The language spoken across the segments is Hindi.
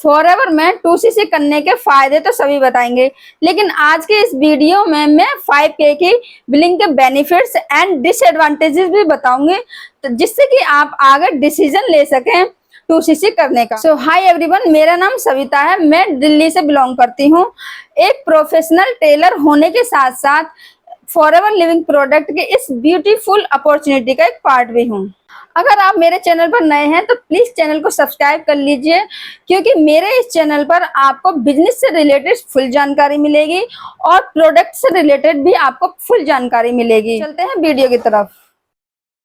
फॉरएवर में 2cc करने के फायदे तो सभी बताएंगे, लेकिन आज के इस वीडियो में मैं 5K की बिलिंग के बेनिफिट्स एंड डिसएडवांटेजेस भी बताऊंगी, तो जिससे कि आप आगे डिसीजन ले सकें 2cc करने का। सो हाय एवरीवन, मेरा नाम सविता है, मैं दिल्ली से बिलोंग करती हूँ। एक प्रोफेशनल टेलर होने के साथ साथ फॉरएवर लिविंग प्रोडक्ट के इस ब्यूटीफुल अपॉर्चुनिटी का एक पार्ट भी हूँ। अगर आप मेरे चैनल पर नए हैं तो प्लीज चैनल को सब्सक्राइब कर लीजिए, क्योंकि मेरे इस चैनल पर आपको बिजनेस से रिलेटेड फुल जानकारी मिलेगी और प्रोडक्ट से रिलेटेड भी आपको फुल जानकारी मिलेगी। चलते हैं वीडियो की तरफ।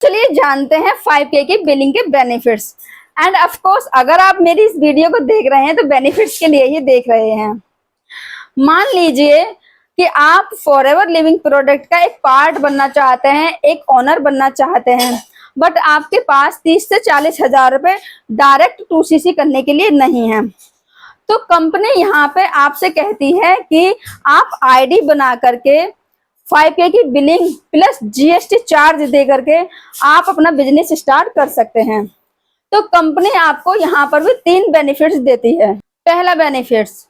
चलिए जानते हैं 5K की बिलिंग के बेनिफिट्स। एंड ऑफ कोर्स अगर आप मेरी इस वीडियो को देख रहे हैं तो बेनिफिट्स के लिए ही देख रहे हैं। मान लीजिए कि आप फॉरएवर लिविंग प्रोडक्ट का एक पार्ट बनना चाहते हैं, एक ओनर बनना चाहते हैं, बट आपके पास 30 से 40 हजार रुपए डायरेक्ट 2cc करने के लिए नहीं है, तो कंपनी यहाँ पे आपसे कहती है कि आप आईडी बना करके 5K की बिलिंग प्लस GST चार्ज दे करके आप अपना बिजनेस स्टार्ट कर सकते हैं। तो कंपनी आपको यहाँ पर भी 3 बेनिफिट्स देती है। पहला बेनिफिट्स,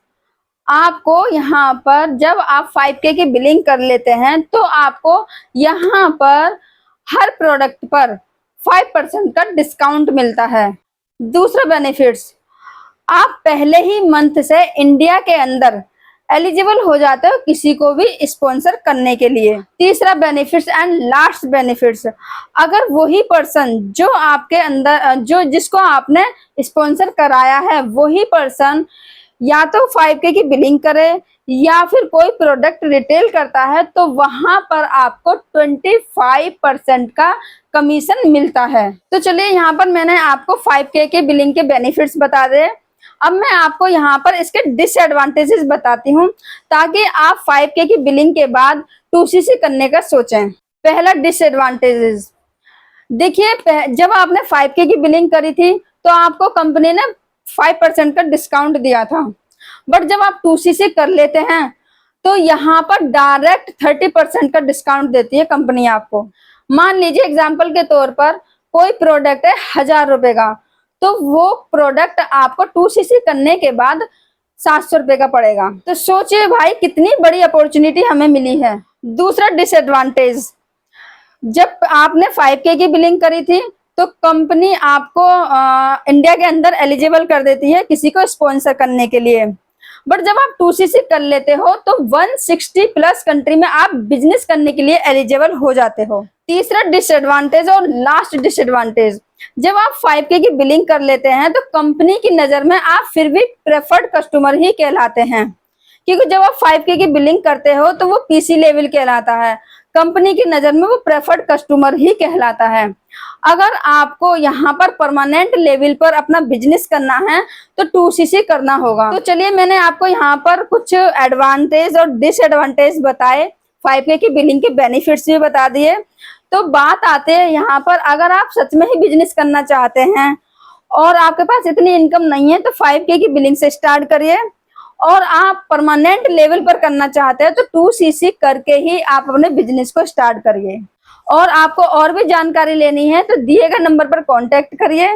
आपको यहाँ पर जब आप 5K की बिलिंग कर लेते हैं तो आपको यहाँ पर हर प्रोडक्ट पर 5% का डिस्काउंट मिलता है। दूसरा बेनिफिट्स, आप पहले ही मंथ से इंडिया के अंदर एलिजिबल हो जाते हो किसी को भी स्पॉन्सर करने के लिए। तीसरा बेनिफिट्स एंड लास्ट बेनिफिट्स, अगर वही पर्सन जो आपके अंदर जिसको आपने स्पॉन्सर कराया है वही पर्सन या तो 5K की बिलिंग करे या फिर कोई प्रोडक्ट रिटेल करता है तो वहां पर आपको 25% का कमीशन मिलता है। तो चलिए यहाँ पर मैंने आपको 5K के बिलिंग के बेनिफिट्स बता दे। अब मैं आपको यहाँ पर इसके डिसएडवांटेजेस बताती हूँ ताकि आप 5K की बिलिंग के बाद 2cc करने का सोचें। पहला डिसएडवांटेजेस, देखिए जब आपने 5K की बिलिंग करी थी तो आपको कंपनी ने 5% का डिस्काउंट दिया था, बट जब आप 2cc कर लेते हैं तो यहाँ पर डायरेक्ट 30% का डिस्काउंट देती है कंपनी आपको। मान लीजिए एग्जांपल के तौर पर कोई प्रोडक्ट है 1000 रुपए का, तो वो प्रोडक्ट आपको 2cc करने के बाद 700 रुपए का पड़ेगा। तो सोचिए भाई कितनी बड़ी अपॉर्चुनिटी हमें मिली है। दूसरा डिसएडवांटेज, जब आपने 5K की बिलिंग करी थी तो कंपनी आपको इंडिया के अंदर एलिजिबल कर देती है किसी को स्पॉन्सर करने के लिए, बट जब आप 2cc कर लेते हो तो 160 प्लस कंट्री में आप बिजनेस करने के लिए एलिजिबल हो जाते हो। तीसरा डिसएडवांटेज और लास्ट डिसएडवांटेज, जब आप 5K की बिलिंग कर लेते हैं तो कंपनी की नजर में आप फिर भी प्रेफर्ड कस्टमर ही कहलाते हैं, क्योंकि जब आप 5K की बिलिंग करते हो तो वो PC लेवल कहलाता है, कंपनी की नजर में वो प्रेफर्ड कस्टमर ही कहलाता है। अगर आपको यहाँ पर परमानेंट लेवल पर अपना बिजनेस करना है तो 2cc करना होगा। तो चलिए मैंने आपको यहाँ पर कुछ एडवांटेज और डिसएडवांटेज बताए, 5K की बिलिंग के बेनिफिट्स भी बता दिए। तो बात आते हैं यहाँ पर, अगर आप सच में ही बिजनेस करना चाहते हैं और आपके पास इतनी इनकम नहीं है तो 5K की बिलिंग से स्टार्ट करिए, और आप परमानेंट लेवल पर करना चाहते हैं तो 2cc करके ही आप अपने बिजनेस को स्टार्ट करिए। और आपको और भी जानकारी लेनी है तो दिए गए नंबर पर कांटेक्ट करिए।